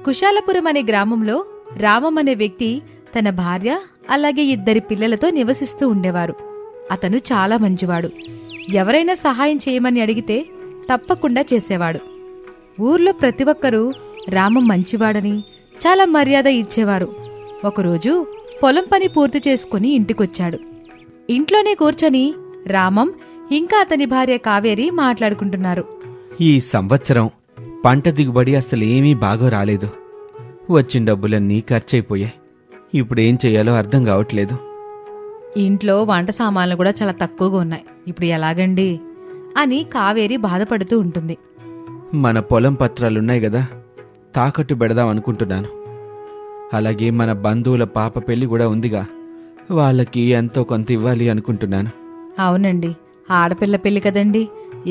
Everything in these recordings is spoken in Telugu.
కుశాలపురం అనే గ్రామంలో రామం అనే వ్యక్తి తన భార్య అలాగే 2 పిల్లలతో నివసిస్తూ ఉండేవారు. అతను చాలా మంచివాడు. ఎవరైనా సహాయం చేయమని అడిగితే తప్పకుండా చేసేవాడు. ఊర్లో ప్రతి ఒక్కరూ రామం మంచివాడని చాలా మర్యాద ఇచ్చేవారు. ఒకరోజు పొలం పని పూర్తి చేసుకుని ఇంటికొచ్చాడు. ఇంట్లోనే కూర్చొని రామం ఇంకా అతని భార్య కావేరి మాట్లాడుకుంటున్నారు. ఈ సంవత్సరం పంట దిగుబడి అసలేమీ బాగా రాలేదు. వచ్చిన డబ్బులన్నీ ఖర్చయిపోయాయి. ఇప్పుడేం చెయ్యాలో అర్థం కావట్లేదు. ఇంట్లో వంట సామాన్లు కూడా చాలా తక్కువగా ఉన్నాయి. ఇప్పుడు ఎలాగండి అని కావేరి బాధపడుతూ ఉంటుంది. మన పొలం పత్రాలున్నాయి గదా, తాకట్టు పెడదాం అనుకుంటున్నాను. అలాగే మన బంధువుల పాప పెళ్లి కూడా ఉందిగా, వాళ్ళకి ఎంతో కొంత ఇవ్వాలి అనుకుంటున్నాను. అవునండి, ఆడపిల్ల పెళ్లి కదండి,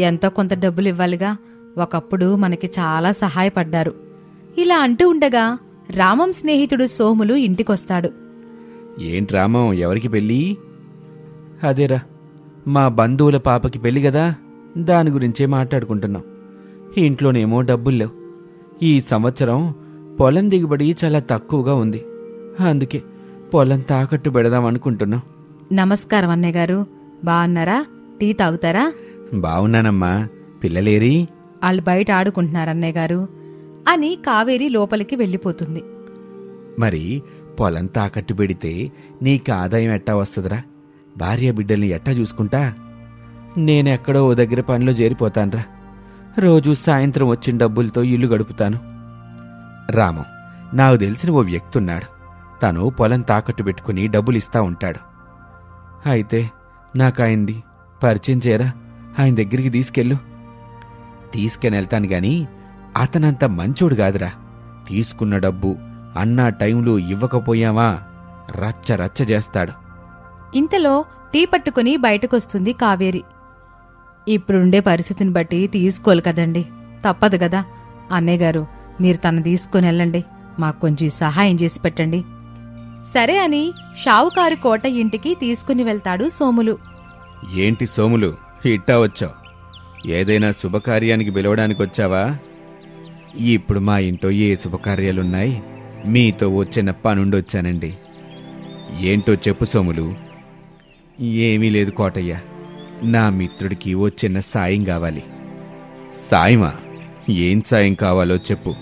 ఎంతో కొంత డబ్బులు ఇవ్వాలిగా. ఒకప్పుడు మనకి చాలా సహాయపడ్డారు. ఇలా అంటూ ఉండగా రామం స్నేహితుడు సోములు ఇంటికొస్తాడు. ఏంటి రామం, ఎవరికి పెళ్ళి? అదేరా, మా బంధువుల పాపకి పెళ్లి గదా, దాని గురించే మాట్లాడుకుంటున్నాం. ఇంట్లోనేమో డబ్బుల్లేవు. ఈ సంవత్సరం పొలం దిగుబడి చాలా తక్కువగా ఉంది. అందుకే పొలం తాకట్టు పెడదాం అనుకుంటున్నాం. నమస్కారం అన్నయ్య గారు, బాగున్నారా? టీ తాగుతారా? బావున్నానమ్మా. పిల్లలేరి? వాళ్ళు బయట ఆడుకుంటున్నారన్నయ్య గారు అని కావేరి లోపలికి వెళ్ళిపోతుంది. మరి పొలం తాకట్టు పెడితే నీకు ఆదాయం ఎట్టా వస్తుందిరా? భార్య బిడ్డల్ని ఎట్టా చూసుకుంటా? నేనెక్కడో ఓ దగ్గర పనిలో చేరిపోతాన్రా. రోజూ సాయంత్రం వచ్చిన డబ్బులతో ఇల్లు గడుపుతాను. రామం, నాకు తెలిసిన ఓ వ్యక్తి ఉన్నాడు. తను పొలం తాకట్టు పెట్టుకుని డబ్బులిస్తా ఉంటాడు. అయితే నాకు ఆయన్ని పరిచయం చేయరా? ఆయన దగ్గరికి తీసుకెళ్ళు. తీసుకెళ్తాను గాని అతనంత మంచోడు కాదురా. తీసుకున్న డబ్బు అన్నా టైంలో ఇవ్వకపోయావా రచ్చ రచ్చ చేస్తాడు. ఇంతలో టీ పట్టుకుని బయటకొస్తుంది కావేరి. ఇప్పుడుండే పరిస్థితిని బట్టి తీసుకోవాలి కదండి, తప్పదు కదా. అన్నయ్య గారు, మీరు తను తీసుకుని వెళ్ళండి, మాకు కొంచెం సహాయం చేసి పెట్టండి. సరే అని షావుకారు కోట ఇంటికి తీసుకుని వెళ్తాడు సోములు. ఏంటి సోములు, ఇట్టా వచ్చావు? ఏదైనా శుభకార్యానికి పిలవడానికి వచ్చావా? ఇప్పుడు మా ఇంట్లో ఏ శుభకార్యాలున్నాయి? మీతో ఓ చిన్న పనుండొచ్చానండి. ఏంటో చెప్పు సోములు. ఏమీ లేదు కోటయ్య, నా మిత్రుడికి ఓ చిన్న సాయం కావాలి. సాయమా? ఏం సాయం కావాలో చెప్పు.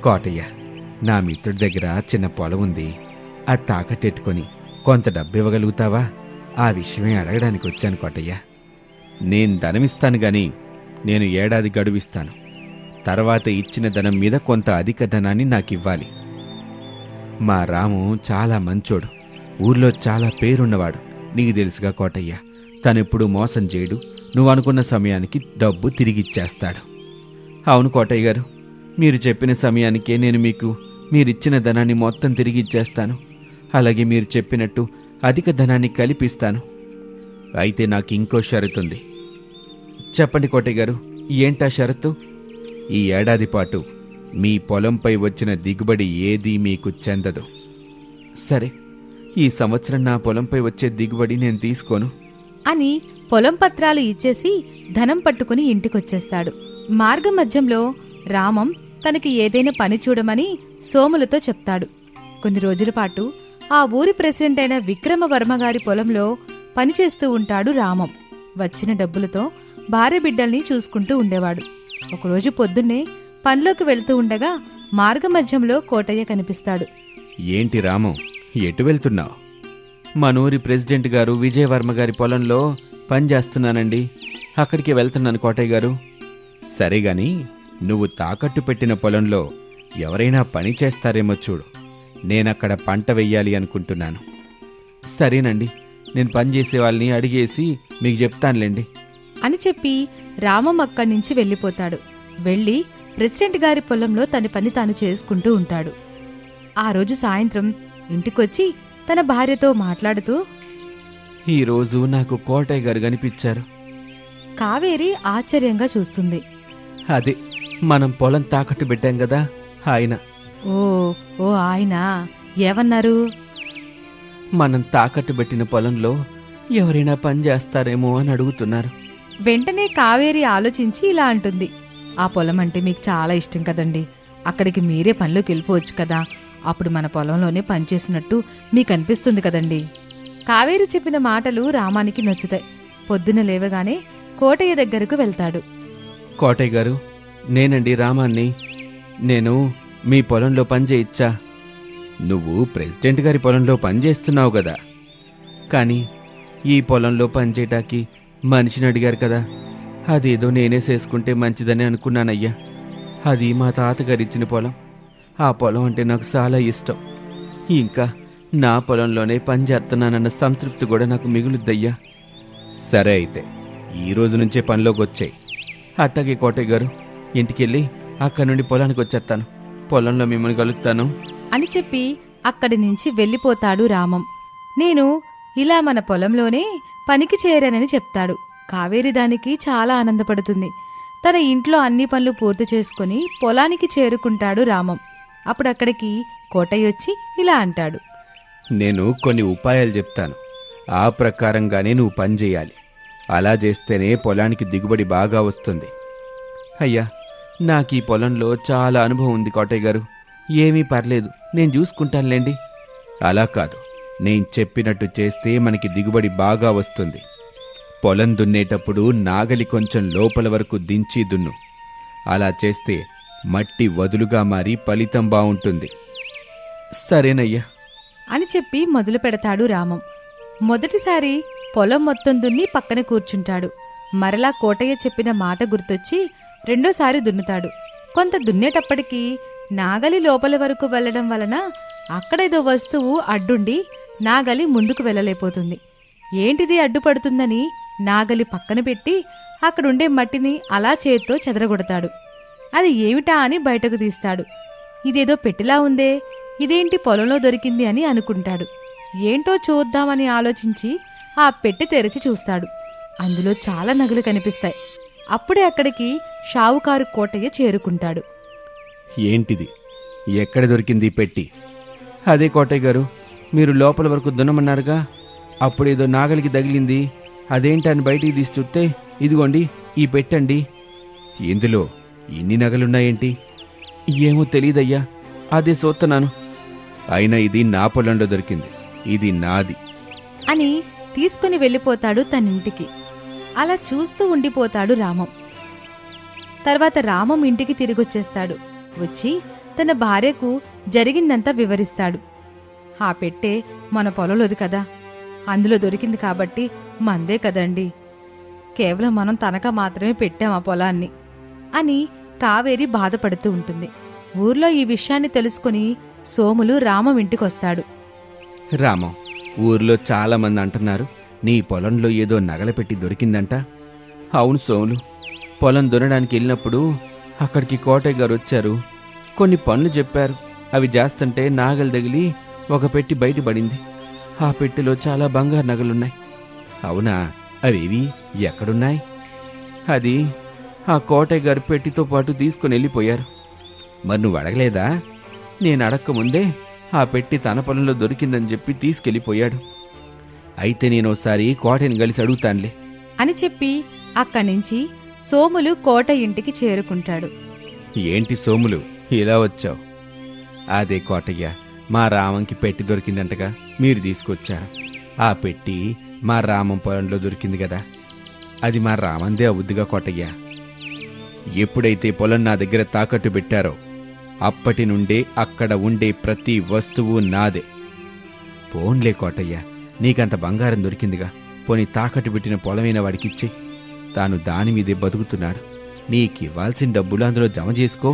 కోటయ్య, నా మిత్రుడి దగ్గర చిన్న పొలం ఉంది. అది తాకట్టెట్టుకొని కొంత డబ్బు ఇవ్వగలుగుతావా? ఆ విషయమే అడగడానికి వచ్చాను కోటయ్య. నేను ధనమిస్తాను గాని నేను ఏడాది గడువిస్తాను. తర్వాత ఇచ్చిన ధనం మీద కొంత అధిక ధనాన్ని నాకివ్వాలి. మా రాము చాలా మంచోడు, ఊర్లో చాలా పేరున్నవాడు. నీకు తెలుసుగా కోటయ్య, తనెప్పుడు మోసం చేయడు. నువ్వనుకున్న సమయానికి డబ్బు తిరిగిచ్చేస్తాడు. అవును కోటయ్య గారు, మీరు చెప్పిన సమయానికే నేను మీరిచ్చిన ధనాన్ని మొత్తం తిరిగిచ్చేస్తాను. అలాగే మీరు చెప్పినట్టు అధిక ధనాన్ని కలిపిస్తాను. అయితే నాకు ఇంకో షరతుంది. చెప్పండి కోటయ్య గారు, ఏంటా షరతు? ఈ ఏడాది పాటు మీ పొలంపై వచ్చిన దిగుబడి ఏదీ మీకు చెందదు. సరే, ఈ సంవత్సరం నా పొలంపై వచ్చే దిగుబడి నేను తీసుకోను అని పొలం పత్రాలు ఇచ్చేసి ధనం పట్టుకుని ఇంటికొచ్చేస్తాడు. మార్గమధ్యంలో రామం తనకి ఏదైనా పని చూడమని సోములతో చెప్తాడు. కొన్ని రోజుల పాటు ఆ ఊరి ప్రెసిడెంట్ అయిన విక్రమవర్మగారి పొలంలో పనిచేస్తూ ఉంటాడు రామం. వచ్చిన డబ్బులతో భార్య బిడ్డల్ని చూసుకుంటూ ఉండేవాడు. ఒకరోజు పొద్దున్నే పనిలోకి వెళ్తూ ఉండగా మార్గమధ్యంలో కోటయ్య కనిపిస్తాడు. ఏంటి రామం, ఎటు వెళ్తున్నావు? మనూరి ప్రెసిడెంట్ గారు విజయవర్మ గారి పొలంలో పనిచేస్తున్నానండి. అక్కడికి వెళ్తున్నాను కోటయ్య గారు. సరేగాని నువ్వు తాకట్టు పెట్టిన పొలంలో ఎవరైనా పని చేస్తారేమో చూడు. నేనక్కడ పంట వెయ్యాలి అనుకుంటున్నాను. సరేనండి, నేను పనిచేసే వాళ్ళని అడిగేసి మీకు చెప్తానులేండి అని చెప్పి రామం అక్కడి నుంచి వెళ్ళిపోతాడు. వెళ్ళి ప్రెసిడెంట్ గారి పొలంలో తన పని తాను చేసుకుంటూ ఉంటాడు. ఆ రోజు సాయంత్రం ఇంటికొచ్చి తన భార్యతో మాట్లాడుతూ, ఈరోజు నాకు కోటయ్య గారు కనిపించారు. కావేరి ఆశ్చర్యంగా చూస్తుంది. అదే మనం పొలం తాకట్టు పెట్టాం కదా, ఆయన. ఓ ఆయన ఏమన్నారు? మనం తాకట్టు పెట్టిన పొలంలో ఎవరైనా పని చేస్తారేమో అని అడుగుతున్నారు. వెంటనే కావేరి ఆలోచించి ఇలా అంటుంది. ఆ పొలం అంటే మీకు చాలా ఇష్టం కదండి, అక్కడికి మీరే పనిలోకి వెళ్ళిపోవచ్చు కదా, అప్పుడు మన పొలంలోనే పనిచేసినట్టు మీకు అనిపిస్తుంది కదండి. కావేరి చెప్పిన మాటలు రామానికి నచ్చుతాయి. పొద్దున లేవగానే కోటయ్య దగ్గరకు వెళ్తాడు. కోటయ్య గారు, నేనండి రామాన్ని. నేను మీ పొలంలో పని చేయొచ్చా? నువ్వు ప్రెసిడెంట్ గారి పొలంలో పని చేస్తున్నావు కదా, కానీ ఈ పొలంలో పని చేయటానికి మనిషిని అడిగారు కదా, అదేదో నేనే చేసుకుంటే మంచిదని అనుకున్నానయ్యా. అది మా తాతగారిచ్చిన పొలం. ఆ పొలం అంటే నాకు చాలా ఇష్టం. ఇంకా నా పొలంలోనే పని చేస్తున్నానన్న సంతృప్తి కూడా నాకు మిగులుద్దయ్యా. సరే అయితే ఈ రోజు నుంచే పనిలోకి వచ్చాయి. అట్టాగే కోటయ్య గారు, ఇంటికెళ్ళి అక్కడి నుండి పొలానికి వచ్చేస్తాను. పొలంలో మిమ్మల్ని కలుస్తాను అని చెప్పి అక్కడి నుంచి వెళ్ళిపోతాడు రామం. నేను ఇలా మన పొలంలోనే పనికి చేరానని చెప్తాడు. కావేరి దానికి చాలా ఆనందపడుతుంది. తన ఇంట్లో అన్ని పనులు పూర్తి చేసుకుని పొలానికి చేరుకుంటాడు రామం. అప్పుడక్కడికి కోటయ్య వచ్చి ఇలా అంటాడు. నేను కొన్ని ఉపాయాలు చెప్తాను, ఆ ప్రకారంగానే నువ్వు పని చేయాలి. అలా చేస్తేనే పొలానికి దిగుబడి బాగా వస్తుంది. అయ్యా, నాకు ఈ పొలంలో చాలా అనుభవం ఉంది కోటయ్య గారు. ఏమీ పర్లేదు, నేను చూసుకుంటానులేండి. అలా కాదు, నేను చెప్పినట్టు చేస్తే మనకి దిగుబడి బాగా వస్తుంది. పొలం దున్నేటప్పుడు నాగలి కొంచెం లోపల వరకు దించి దున్ను. అలా చేస్తే మట్టి వదులుగా మారి ఫలితం బావుంటుంది. సరేనయ్యా అని చెప్పి మొదలు పెడతాడు రామం. మొదటిసారి పొలం మొత్తం దున్ని పక్కన కూర్చుంటాడు. మరలా కోటయ్య చెప్పిన మాట గుర్తొచ్చి రెండోసారి దున్నుతాడు. కొంత దున్నేటప్పటికీ నాగలి లోపల వరకు వెళ్లడం వలన అక్కడేదో వస్తువు అడ్డుండి నాగలి ముందుకు వెళ్ళలేకపోతుంది. ఏంటిది అడ్డుపడుతుందని నాగలి పక్కన పెట్టి అక్కడుండే మట్టిని అలా చేత్తో చెదరగొడతాడు. అది ఏమిటా అని బయటకు తీస్తాడు. ఇదేదో పెట్టిలా ఉందే, ఇదేంటి పొలంలో దొరికింది అని అనుకుంటాడు. ఏంటో చూద్దామని ఆలోచించి ఆ పెట్టె తెరిచి చూస్తాడు. అందులో చాలా నగలు కనిపిస్తాయి. అప్పుడే అక్కడికి షావుకారు కోటయ్య చేరుకుంటాడు. ఏంటిది? ఎక్కడ దొరికింది ఈ పెట్టి? అదే కోటయ్య గారు, మీరు లోపల వరకు దున్నమన్నారుగా, అప్పుడేదో నాగలికి తగిలింది. అదేంటని బయటికి తీసి చూస్తే ఇదిగోండి ఈ పెట్టండి. ఇందులో ఇన్ని నగలున్నాయేంటి? ఏమో తెలీదయ్యా, అదే చూస్తున్నాను. అయినా ఇది నా పొలంలో దొరికింది, ఇది నాది అని తీసుకుని వెళ్ళిపోతాడు తనింటికి. అలా చూస్తూ ఉండిపోతాడు రామం. తర్వాత రామం ఇంటికి తిరిగొచ్చేస్తాడు. వచ్చి తన భార్యకు జరిగిందంతా వివరిస్తాడు. ఆ పెట్టే మన పొలంలోది కదా, అందులో దొరికింది కాబట్టి మందే కదండి. కేవలం మనం తనఖా మాత్రమే పెట్టాం ఆ పొలాన్ని అని కావేరి బాధపడుతూ ఉంటుంది. ఊర్లో ఈ విషయాన్ని తెలుసుకుని సోములు రామం ఇంటికొస్తాడు. రామం, ఊర్లో చాలా మంది అంటున్నారు నీ పొలంలో ఏదో నగల పెట్టి దొరికిందంట. అవును సోములు, పొలం దున్నడానికి వెళ్ళినప్పుడు అక్కడికి కోటయ్య గారు వచ్చారు. కొన్ని పనులు చెప్పారు. అవి చేస్తుంటే నాగలి తగిలి ఒక పెట్టి బయటపడింది. ఆ పెట్టెలో చాలా బంగారు నగలున్నాయి. అవునా? అవేవి ఎక్కడున్నాయి? అది ఆ కోటయ్య గారు పెట్టితో పాటు తీసుకుని వెళ్ళిపోయారు. మరి నువ్వు అడగలేదా? నేను అడక్కముందే ఆ పెట్టి తన పొలంలో దొరికిందని చెప్పి తీసుకెళ్ళిపోయాడు. అయితే నేనోసారి కోటని కలిసి అడుగుతానులే అని చెప్పి అక్కడ్నుంచి సోములు కోట ఇంటికి చేరుకుంటాడు. ఏంటి సోములు, ఇలా వచ్చావు? అదే కోటయ్య, మా రామంకి పెట్టి దొరికిందంటగా, మీరు తీసుకొచ్చారు. ఆ పెట్టి మా రామం పొలంలో దొరికింది కదా, అది మా రామందే అవుద్దిగా కోటయ్య. ఎప్పుడైతే పొలం నా దగ్గర తాకట్టు పెట్టారో అప్పటి నుండే అక్కడ ఉండే ప్రతి వస్తువు నాదే. పోన్లే కోటయ్య, నీకంత బంగారం దొరికిందిగా, పోనీ తాకట్టు పెట్టిన పొలమైన వాడికిచ్చి, తాను దాని మీదే బతుకుతున్నాడు. నీకివ్వాల్సిన డబ్బులు అందులో జమ చేసుకో.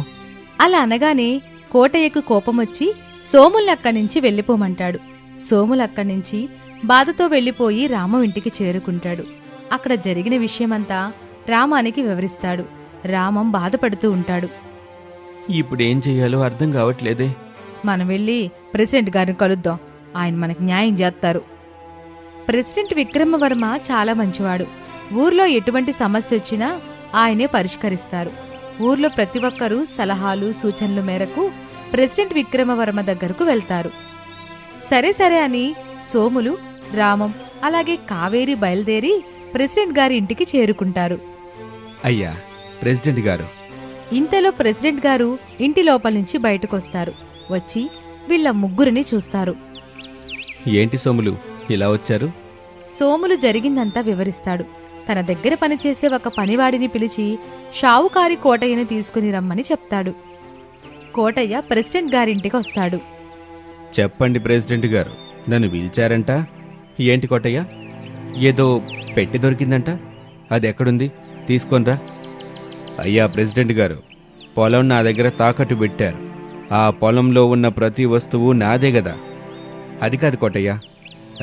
అలా అనగానే కోటయ్యకు కోపమొచ్చి సోములక్కడ్నుంచి వెళ్ళిపోమంటాడు. సోములక్కడ్నుంచి బాధతో వెళ్ళిపోయి రామం ఇంటికి చేరుకుంటాడు. అక్కడ జరిగిన విషయమంతా రామానికి వివరిస్తాడు. రామం బాధపడుతూ ఉంటాడు. ఇప్పుడేం చెయ్యాలో అర్థం కావట్లేదే. మనం వెళ్ళి ప్రెసిడెంట్ గారిని కలుద్దాం, ఆయన మనకి న్యాయం చేస్తారు. ప్రెసిడెంట్ విక్రమవర్మ చాలా మంచివాడు. ఊర్లో ఎటువంటి సమస్య వచ్చినా ఆయనే పరిష్కరిస్తారు. ఊర్లో ప్రతి ఒక్కరూ సలహాలు సూచనల మేరకు ప్రెసిడెంట్ విక్రమవర్మ దగ్గరకు వెళ్తారు. సరే సరే అని సోములు, రామం అలాగే కావేరి బయలుదేరి ప్రెసిడెంట్ గారి ఇంటికి చేరుకుంటారు. అయ్యా ప్రెసిడెంట్ గారు, ఇంతలో ప్రెసిడెంట్ గారు ఇంటి లోపల నుంచి బయటకొస్తారు. వచ్చి వీళ్ళ ముగ్గురిని చూస్తారు. ఏంటి సోములు ఇలా వచ్చారు? సోములు జరిగిందంతా వివరిస్తాడు. తన దగ్గర పనిచేసే ఒక పనివాడిని పిలిచి షావుకారి కోటయ్యని తీసుకుని రమ్మని చెప్తాడు. కోటయ్య ప్రెసిడెంట్ గారింటికి వస్తాడు. చెప్పండి ప్రెసిడెంట్ గారు, నన్ను పిలిచారంట. ఏంటి కోటయ్య? ఏదో పెట్టి దొరికిందంట, అది ఎక్కడుంది? తీసుకొనిరా. అయ్యా ప్రెసిడెంట్ గారు, పొలం నా దగ్గర తాకట్టు పెట్టారు. ఆ పొలంలో ఉన్న ప్రతి వస్తువు నాదే గదా. అది కాదు కోటయ్య,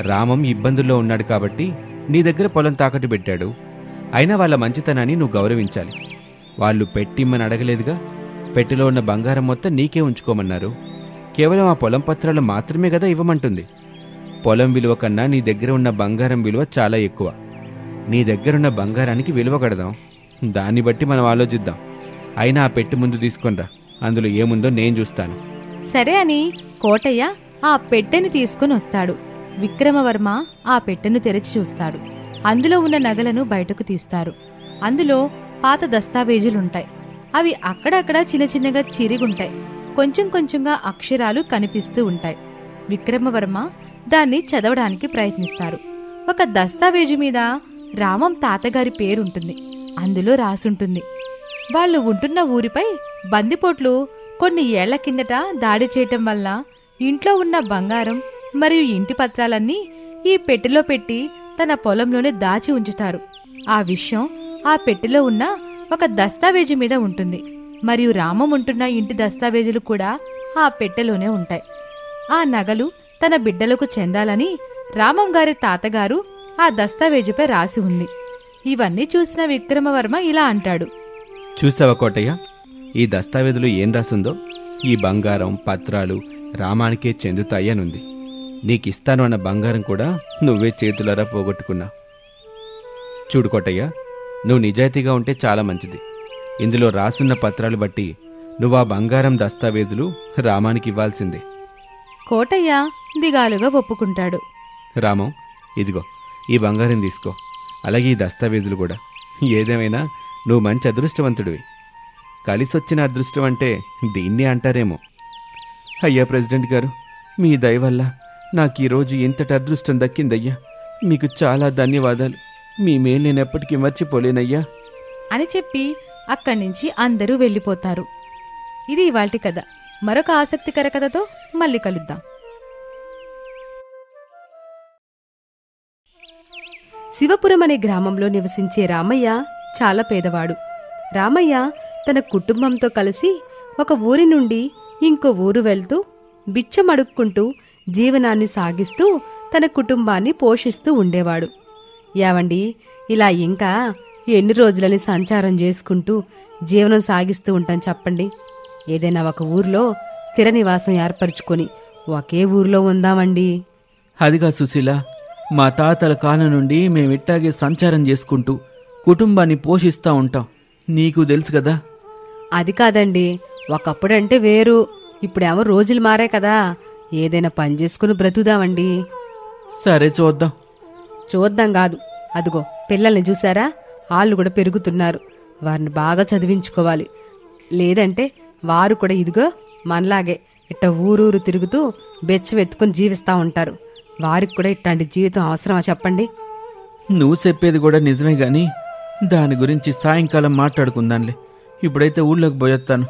రామం ఇబ్బందుల్లో ఉన్నాడు కాబట్టి నీ దగ్గర పొలం తాకట్టు పెట్టాడు. అయినా వాళ్ళ మంచితనాన్ని నువ్వు గౌరవించాలి. వాళ్ళు పెట్టిమ్మని అడగలేదుగా. పెట్టెలో ఉన్న బంగారం మొత్తం నీకే ఉంచుకోమన్నారు. కేవలం ఆ పొలం పత్రాలు మాత్రమే కదా ఇవ్వమంటుంది. పొలం విలువ కన్నా నీ దగ్గర ఉన్న బంగారం విలువ చాలా ఎక్కువ. నీ దగ్గరున్న బంగారానికి విలువ కడదాం, దాన్ని బట్టి మనం ఆలోచిద్దాం. అయినా ఆ పెట్టి ముందు తీసుకొనిరా, అందులో ఏముందో నేను చూస్తాను. సరే అని కోటయ్య ఆ పెట్టెను తీసుకుని వస్తాడు. విక్రమవర్మ ఆ పెట్టెను తెరిచి చూస్తాడు. అందులో ఉన్న నగలను బయటకు తీస్తారు. అందులో పాత దస్తావేజులుంటాయి. అవి అక్కడక్కడ చిన్న చిన్నగా చిరిగుంటాయి. కొంచెం కొంచెంగా అక్షరాలు కనిపిస్తూ ఉంటాయి. విక్రమవర్మ దాన్ని చదవడానికి ప్రయత్నిస్తారు. ఒక దస్తావేజు మీద రామం తాతగారి పేరుంటుంది. అందులో రాసుంటుంది, వాళ్ళు ఉంటున్న ఊరిపై బందిపోట్లు కొన్ని ఏళ్ల కిందట దాడి చేయటం వల్ల ఇంట్లో ఉన్న బంగారం మరియు ఇంటి పత్రాలన్నీ ఈ పెట్టెలో పెట్టి తన పొలంలోనే దాచి ఉంచుతారు. ఆ విషయం ఆ పెట్టెలో ఉన్న ఒక దస్తావేజు మీద ఉంటుంది. మరియు రామం ఉంటున్న ఇంటి దస్తావేజులు కూడా ఆ పెట్టెలోనే ఉంటాయి. ఆ నగలు తన బిడ్డలకు చెందాలని రామం గారి తాతగారు ఆ దస్తావేజుపై రాసి ఉంది. ఇవన్నీ చూసిన విక్రమవర్మ ఇలా అంటాడు. చూసావా కోటయ్య, ఈ దస్తావేజులో ఏం రాసుందో? ఈ బంగారం పత్రాలు రామానికే చెందుతాయనుంది. నీకిస్తాను అన్న బంగారం కూడా నువ్వే చేతులారా పోగొట్టుకున్నావు. చూడు కోటయ్య, నువ్వు నిజాయితీగా ఉంటే చాలా మంచిది. ఇందులో రాసున్న పత్రాలు బట్టి నువ్వు ఆ బంగారం దస్తావేజులు రామానికి ఇవ్వాల్సిందే. కోటయ్య దిగాలుగా ఒప్పుకుంటాడు. రామం, ఇదిగో ఈ బంగారం తీసుకో, అలాగే ఈ దస్తావేజులు కూడా. ఏదేమైనా నువ్వు మంచి అదృష్టవంతుడివి. కలిసొచ్చిన అదృష్టం అంటే దీన్నే అంటారేమో. అయ్యా ప్రెసిడెంట్ గారు, మీ దయ వల్ల నాకు ఈరోజు ఇంతటి అదృష్టం దక్కిందయ్యా. మీకు చాలా ధన్యవాదాలు. మీ మేలు నేను ఎప్పటికీ మర్చిపోలేనయ్యా అని చెప్పి అక్కడి నుంచి అందరూ వెళ్ళిపోతారు. ఇది ఇవాల్టి కథ. మరొక ఆసక్తికర కథతో మళ్ళీ కలుద్దాం. శివపురం అనే గ్రామంలో నివసించే రామయ్య చాలా పేదవాడు. రామయ్య తన కుటుంబంతో కలిసి ఒక ఊరి నుండి ఇంకో ఊరు వెళ్తూ బిచ్చమడుక్కుంటూ జీవనాన్ని సాగిస్తూ తన కుటుంబాన్ని పోషిస్తూ ఉండేవాడు. యావండి, ఇలా ఇంకా ఎన్ని రోజులని సంచారం చేసుకుంటూ జీవనం సాగిస్తూ ఉంటాం చెప్పండి? ఏదైనా ఒక ఊర్లో స్థిర నివాసం ఏర్పరచుకొని ఒకే ఊర్లో ఉందామండి. అదిగా సుశీల, మా తాతల కాలం నుండి మేమిట్టాగే సంచారం చేసుకుంటూ కుటుంబాన్ని పోషిస్తూ ఉంటాం. నీకు తెలుసు కదా. అది కాదండి, ఒకప్పుడంటే వేరు. ఇప్పుడేమో రోజులు మారే కదా. ఏదైనా పని చేసుకుని బ్రతుకుదామండి. సరే చూద్దాం. చూద్దాం కాదు, అదిగో పిల్లల్ని చూసారా? వాళ్ళు కూడా పెరుగుతున్నారు. వారిని బాగా చదివించుకోవాలి. లేదంటే వారు కూడా ఇదిగో మనలాగే ఇట్ట ఊరూరు తిరుగుతూ బెచ్చమెత్తుకుని జీవిస్తూ ఉంటారు. వారికి కూడా ఇట్లాంటి జీవితం అవసరమా చెప్పండి? నువ్వు చెప్పేది కూడా నిజమే గాని దాని గురించి సాయంకాలం మాట్లాడుకుందాంలే. ఇప్పుడైతే ఊళ్ళోకి పోయొత్తాను.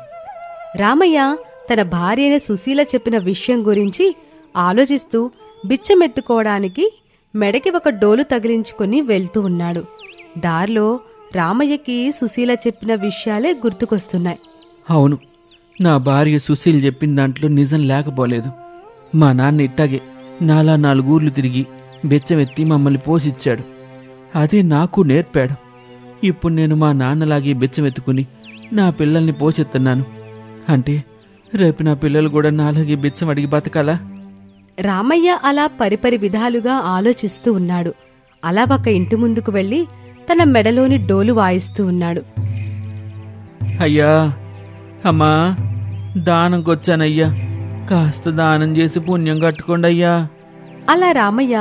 రామయ్య తన భార్య అయిన సుశీల చెప్పిన విషయం గురించి ఆలోచిస్తూ బిచ్చమెత్తుకోవడానికి మెడకి ఒక డోలు తగిలించుకుని వెళ్తూ ఉన్నాడు. దారిలో రామయ్యకి సుశీల చెప్పిన విషయాలే గుర్తుకొస్తున్నాయి. అవును, నా భార్య సుశీల్ చెప్పిన దాంట్లో నిజం లేకపోలేదు. మా నాన్న ఇట్టాగే నాలా 4 ఊర్లు తిరిగి బెచ్చమెత్తి మమ్మల్ని పోషించాడు. అదే నాకు నేర్పాడు. ఇప్పుడు నేను మా నాన్నలాగే బెచ్చమెత్తుకుని నా పిల్లల్ని పోషిస్తున్నాను. అంటే రేపు నా పిల్లలు కూడా నాలాగే బెచ్చం అడిగి బతకాలా? రామయ్య అలా పరిపరి విధాలుగా ఆలోచిస్తూ ఉన్నాడు. అలా ఒక ఇంటి ముందుకు వెళ్లి తన మెడలోని డోలు వాయిస్తూ ఉన్నాడు. అయ్యా, అమ్మా, దానంకొచ్చానయ్యా. కాస్త దానం చేసి పుణ్యం కట్టుకోండి అయ్యా. అలా రామయ్య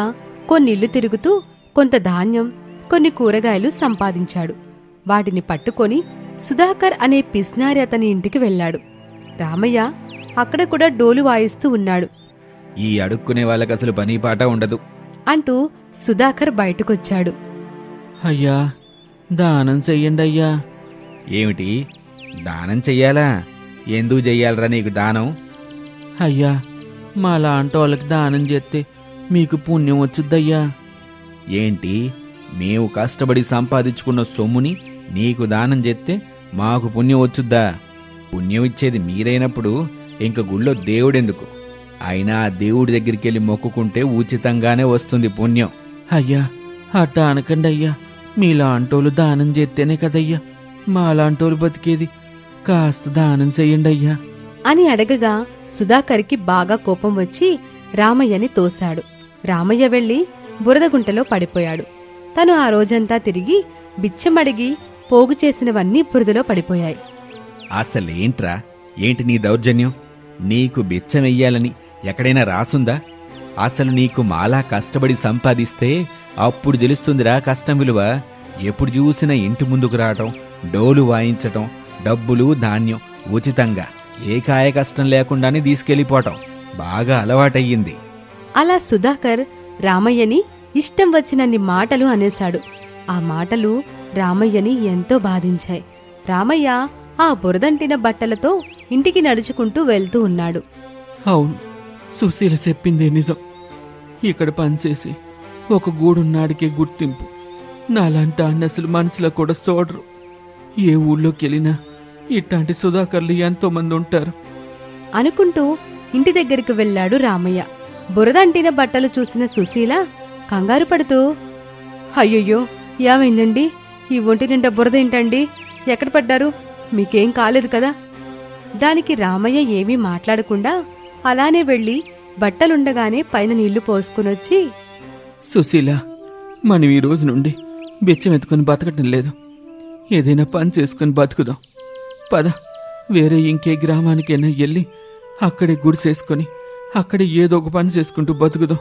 కొన్నిళ్ళు తిరుగుతూ కొంత ధాన్యం, కొన్ని కూరగాయలు సంపాదించాడు. వాటిని పట్టుకొని సుధాకర్ అనే పిస్నారి అతని ఇంటికి వెళ్ళాడు. రామయ్య అక్కడ కూడా డోలు వాయిస్తూ ఉన్నాడు. ఈ అడుక్కునే వాళ్ళకి అసలు పని పాట ఉండదు అంటూ సుధాకర్ బయటకొచ్చాడు. అయ్యా, దానం చెయ్యండి అయ్యా. ఏమిటి దానం చెయ్యాలా? ఎందుకు చెయ్యాలరా నీకు దానం? అయ్యా, మాలాంటి వాళ్ళకి దానం చేస్తే మీకు పుణ్యం వచ్చుద్దయ్యా. ఏంటి, మేము కష్టపడి సంపాదించుకున్న సొమ్ముని నీకు దానం చేస్తే మాకు పుణ్యం వచ్చుద్దా? పుణ్యం ఇచ్చేది మీరైనప్పుడు ఇంక గుళ్ళో దేవుడెందుకు? అయినా ఆ దేవుడి దగ్గరికి వెళ్ళి మొక్కుకుంటే ఉచితంగానే వస్తుంది పుణ్యం. అయ్యా, అట్టా అనకండి అయ్యా. మీలాంటోళ్ళు దానం చేస్తేనే కదయ్యా మాలాంటోళ్ళు బతికేది. కాస్త దానం చెయ్యండి అయ్యా అని అడగగా సుధాకర్కి బాగా కోపం వచ్చి రామయ్యని తోశాడు. రామయ్య వెళ్లి బురదగుంటలో పడిపోయాడు. తను ఆ రోజంతా తిరిగి బిచ్చమడిగి పోగు చేసినవన్నీ బురదలో పడిపోయాయి. అసలేంట్రా, ఏంటి నీ దౌర్జన్యం? నీకు బిచ్చమెయ్యాలని ఎక్కడైనా రాసుందా? అసలు నీకు మాలా కష్టపడి సంపాదిస్తే అప్పుడు తెలుస్తుందిరా కష్టం విలువ. ఎప్పుడు చూసినా ఇంటి ముందుకు రావటం, డోలు వాయించటం, డబ్బులు ధాన్యం ఉచితంగా ఏ కాయ కష్టం లేకుండానే తీసుకెళ్లిపోవటం బాగా అలవాటయ్యింది. అలా సుధాకర్ రామయ్యని ఇష్టం వచ్చినన్ని మాటలు అనేశాడు. ఆ మాటలు రామయ్యని ఎంతో బాధించాయి. రామయ్య ఆ బురదంటిన బట్టలతో ఇంటికి నడుచుకుంటూ వెళ్తూ ఉన్నాడు. అవును, సుశీల చెప్పిందే నిజం. ఇక్కడ పనిచేసి ఒక గూడున్నాడికే గుర్తింపు. నాలాంటి అన్నసులు మనసులో కూడా చూడరు. ఏ ఊళ్ళోకి వెళ్ళినా ఇట్లాంటి సుధాకర్లు ఎంతో మంది ఉంటారు అనుకుంటూ ఇంటి దగ్గరికి వెళ్ళాడు రామయ్య. బురదంటిన బట్టలు చూసిన సుశీల కంగారు పడుతూ, అయ్యయ్యో, ఏమైందండి? ఈ ఒంటి నిండా బురద ఏంటండి? ఎక్కడ పడ్డారు? మీకేం కాలేదు కదా? దానికి రామయ్య ఏమీ మాట్లాడకుండా అలానే వెళ్లి బట్టలుండగానే పైన నీళ్లు పోసుకునొచ్చి, సుశీల, మనం ఈ రోజు నుండి బిచ్చం ఎత్తుకుని బతకటం లేదు. ఏదైనా పని చేసుకుని బతుకుదాం. పద, వేరే ఇంకే గ్రామానికైనా వెళ్ళి అక్కడే గుడిసేసుకొని అక్కడే ఏదో ఒక పని చేసుకుంటూ బతుకుదాం.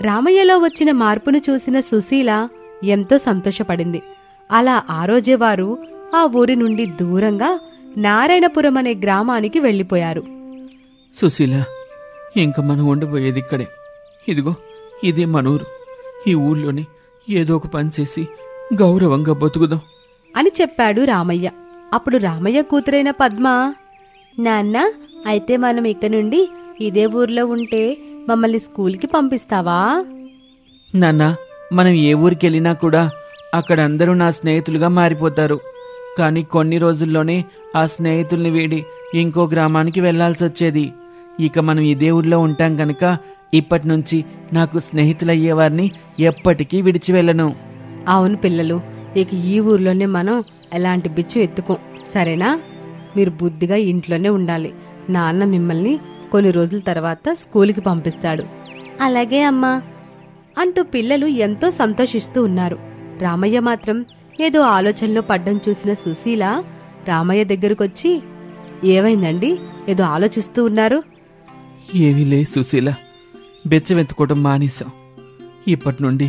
రామయ్యలో వచ్చిన మార్పును చూసిన సుశీల ఎంతో సంతోషపడింది. అలా ఆ రోజే వారు ఆ ఊరి నుండి దూరంగా నారాయణపురం అనే గ్రామానికి వెళ్లిపోయారు. సుశీల, ఇంక మనం ఉండబోయేది ఇక్కడే. ఇదిగో, ఇదే మన ఊరు. ఈ ఊళ్ళోనే ఏదో ఒక పని చేసి గౌరవంగా బతుకుదాం అని చెప్పాడు రామయ్య. అప్పుడు రామయ్య కూతురైన పద్మ, నాన్న, అయితే మనం ఇక నుండి ఇదే ఊర్లో ఉంటే మమ్మల్ని స్కూల్కి పంపిస్తావా? నాన్నా, మనం ఏ ఊరికెళ్ళినా కూడా అక్కడ అందరూ నా స్నేహితులుగా మారిపోతారు. కానీ కొన్ని రోజుల్లోనే ఆ స్నేహితుల్ని వీడి ఇంకో గ్రామానికి వెళ్లాల్సి వచ్చేది. ఇక మనం ఇదే ఊర్లో ఉంటాం కనుక ఇప్పటి నుంచి నాకు స్నేహితులయ్యేవారిని ఎప్పటికీ విడిచి వెళ్ళను. అవును పిల్లలు, ఇక ఈ ఊర్లోనే మనం ఎలాంటి బిచ్చం ఎత్తుకోం, సరేనా? మీరు బుద్ధిగా ఇంట్లోనే ఉండాలి. నాన్న మిమ్మల్ని కొన్ని రోజుల తర్వాత స్కూల్కి పంపిస్తాడు. అలాగే అమ్మా అంటూ పిల్లలు ఎంతో సంతోషిస్తూ ఉన్నారు. రామయ్య మాత్రం ఏదో ఆలోచనలో పడ్డం చూసిన సుశీల రామయ్య దగ్గరకొచ్చి, ఏమైందండి, ఏదో ఆలోచిస్తూ ఉన్నారు? ఏమీ లే సుశీల, బెచ్చవెత్తుకోవటం మానేశాం. ఇప్పటి నుండి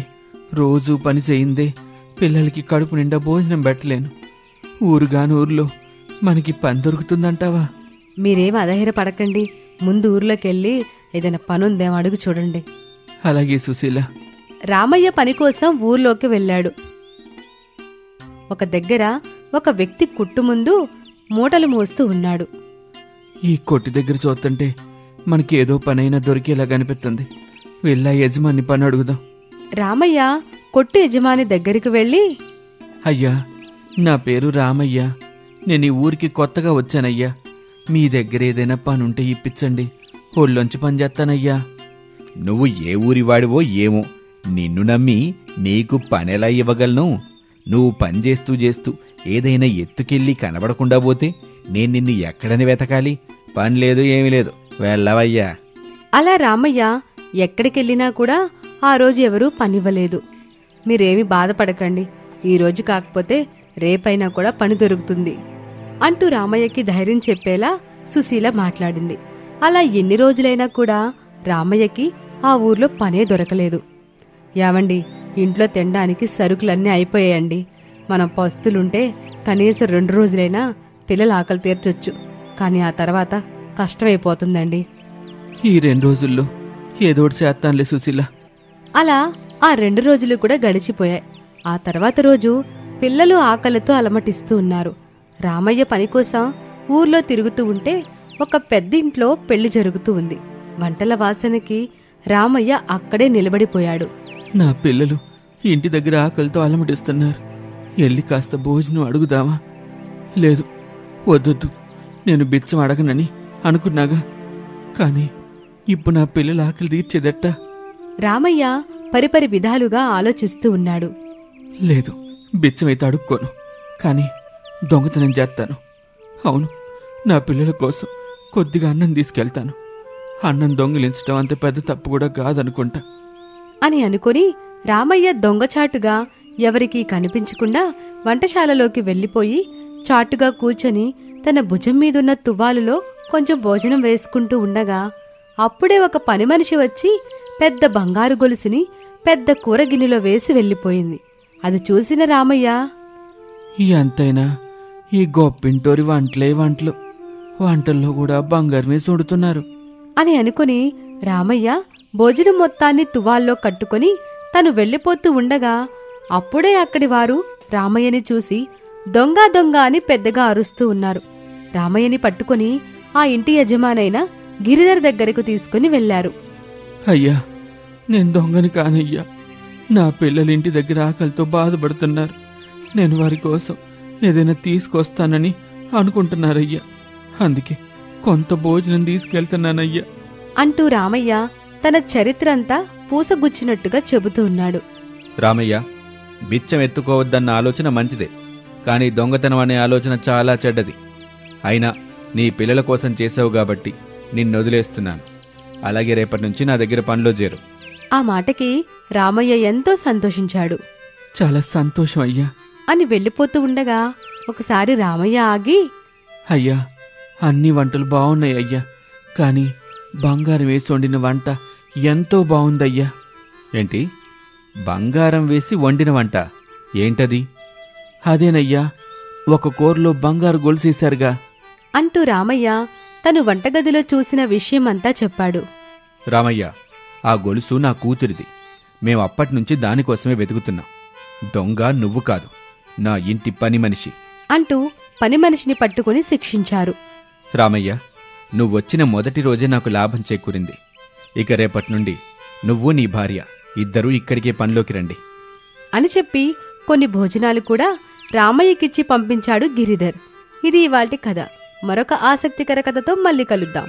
రోజూ పని చేయిందే పిల్లలకి కడుపు నిండా భోజనం పెట్టలేను. ఊరుగాని ఊర్లో మనకి పని దొరుకుతుందంటావా? మీరేం అధైర్యపడకండి. ముందు ఊర్లోకెళ్ళి ఏదైనా పనుందేమో అడుగు చూడండి. అలాగే సుశీల. రామయ్య పని కోసం ఊర్లోకి వెళ్ళాడు. ఒక దగ్గర ఒక వ్యక్తి కుట్టు ముందు మూటలు మోస్తూ ఉన్నాడు. ఈ కొట్టి దగ్గర చూస్తుంటే మనకి ఏదో పనైనా దొరికేలా కనిపిస్తుంది. వెళ్ళా యజమాని పని అడుగుదాం. రామయ్య కొట్టు యజమాని దగ్గరికి వెళ్ళి, అయ్యా, నా పేరు రామయ్య. నేను ఈ ఊరికి కొత్తగా వచ్చానయ్యా. మీ దగ్గర ఏదైనా పనుంటే ఇప్పించండి. ఒళ్ళొంచి పని చేస్తానయ్యా. నువ్వు ఏ ఊరివాడివో ఏమో, నిన్ను నమ్మి నీకు పనెలా ఇవ్వగలను? నువ్వు పని చేస్తూ చేస్తూ ఏదైనా ఎత్తుకెళ్ళి కనబడకుండా పోతే నేను నిన్ను ఎక్కడని వెతకాలి? పని లేదు, ఏమీ లేదు, వెళ్ళవయ్యా. అలా రామయ్య ఎక్కడికెళ్ళినా కూడా ఆ రోజు ఎవరూ పనివ్వలేదు. మీరేమి బాధపడకండి, ఈ రోజు కాకపోతే రేపైనా కూడా పని దొరుకుతుంది అంటూ రామయ్యకి ధైర్యం చెప్పేలా సుశీల మాట్లాడింది. అలా ఎన్ని రోజులైనా కూడా రామయ్యకి ఆ ఊర్లో పనే దొరకలేదు. యావండి, ఇంట్లో తినడానికి సరుకులన్నీ అయిపోయాయండి. మనం పస్తులుంటే కనీసం 2 రోజులైనా పిల్లల ఆకలి తీర్చొచ్చు. కానీ ఆ తర్వాత కష్టమైపోతుందండి. ఈ 2 రోజుల్లో ఏదోటి చేస్తానులే సుశీల. అలా ఆ 2 రోజులు కూడా గడిచిపోయాయి. ఆ తర్వాత రోజు పిల్లలు ఆకలితో అలమటిస్తూ ఉన్నారు. రామయ్య పనికోసం ఊర్లో తిరుగుతూ ఉంటే ఒక పెద్దింట్లో పెళ్లి జరుగుతూ ఉంది. వంటల వాసనకి రామయ్య అక్కడే నిలబడిపోయాడు. నా పిల్లలు ఇంటి దగ్గర ఆకలితో అలమటిస్తున్నారు. ఎల్లి కాస్త భోజనం అడుగుదామా? లేదు, వద్దొద్దు, నేను బిచ్చం అడగనని అనుకున్నాగా. కానీ ఇప్పుడు నా పిల్లల ఆకలి తీర్చేదట్టా? రామయ్య పరిపరి విధాలుగా ఆలోచిస్తూ ఉన్నాడు. లేదు, బిచ్చమైతే అడుక్కోను, కానీ దొంగతనం చేస్తాను. అవును, నా పిల్లల కోసం కొద్దిగా అన్నం తీసుకెళ్తాను. అన్నం దొంగిలించడం అంత పెద్ద తప్పు కూడా కాదనుకుంటా అని అనుకుని రామయ్య దొంగచాటుగా ఎవరికీ కనిపించకుండా వంటశాలలోకి వెళ్ళిపోయి చాటుగా కూర్చొని తన భుజం మీదున్న తువ్వాలులో కొంచెం భోజనం వేసుకుంటూ ఉండగా అప్పుడే ఒక పని మనిషి వచ్చి పెద్ద బంగారు గొలుసుని పెద్ద కూర గిన్నెలో వేసి వెళ్ళిపోయింది. అది చూసిన రామయ్య, ఎంతైనా ఈ గొప్పింటోరి వంటలే వంటలు, వంటల్లో కూడా బంగారమే చూడుతున్నారు అని అనుకుని రామయ్య భోజనం మొత్తాన్ని తువ్వాల్లో కట్టుకుని తను వెళ్ళిపోతూ ఉండగా అప్పుడే అక్కడి వారు రామయ్యని చూసి దొంగ దొంగ అని పెద్దగా అరుస్తూ ఉన్నారు. రామయ్యని పట్టుకుని ఆ ఇంటి యజమానైన గిరిధర్ దగ్గరకు తీసుకుని వెళ్లారు. అయ్యా, నేను దొంగని కానయ్యా. నా పిల్లలింటి దగ్గర ఆకలితో బాధపడుతున్నారు. నేను వారి కోసం ఏదైనా తీసుకొస్తానని అనుకుంటున్నారయ్యా. అందుకే కొంత భోజనం తీసుకెళ్తున్నానయ్యా అంటూ రామయ్య తన చరిత్ర అంతా పూసగుచ్చినట్టుగా చెబుతూ ఉన్నాడు. రామయ్య, బిచ్చం ఎత్తుకోవద్దన్న ఆలోచన మంచిదే, కానీ దొంగతనం అనే ఆలోచన చాలా చెడ్డది. అయినా నీ పిల్లల కోసం చేసావు కాబట్టి నిన్ను వదిలేస్తున్నాను. అలాగే రేపటి నుంచి నా దగ్గర పనిలో చేరు. ఆ మాటకి రామయ్య ఎంతో సంతోషించాడు. చాలా సంతోషం అయ్యా అని వెళ్ళిపోతూ ఉండగా ఒకసారి రామయ్య ఆగి, అయ్యా, అన్ని వంటలు బాగున్నాయి అయ్యా, కానీ బంగారం వేసి వండిన వంట ఎంతో బాగుందయ్యా. ఏంటి, బంగారం వేసి వండిన వంట? ఏంటది? అదేనయ్యా, ఒక కూరలో బంగారు గొలుసేశారుగా అంటూ రామయ్య తను వంటగదిలో చూసిన విషయమంతా చెప్పాడు. రామయ్య, ఆ గొలుసు నా కూతురిది. మేం అప్పటినుంచి దానికోసమే వెతుకుతున్నాం. దొంగ నువ్వు కాదు, నా ఇంటి పని మనిషి అంటూ పని మనిషిని పట్టుకుని శిక్షించారు. రామయ్య, నువ్వొచ్చిన మొదటి రోజే నాకు లాభం చేకూరింది. ఇక రేపటి నుండి నువ్వు నీ భార్య ఇద్దరూ ఇక్కడికే పనిలోకి రండి అని చెప్పి కొన్ని భోజనాలు కూడా రామయ్యకిచ్చి పంపించాడు గిరిధర్. ఇది ఇవాల్టి కథ. మరొక ఆసక్తికర కథతో మళ్ళీ కలుద్దాం.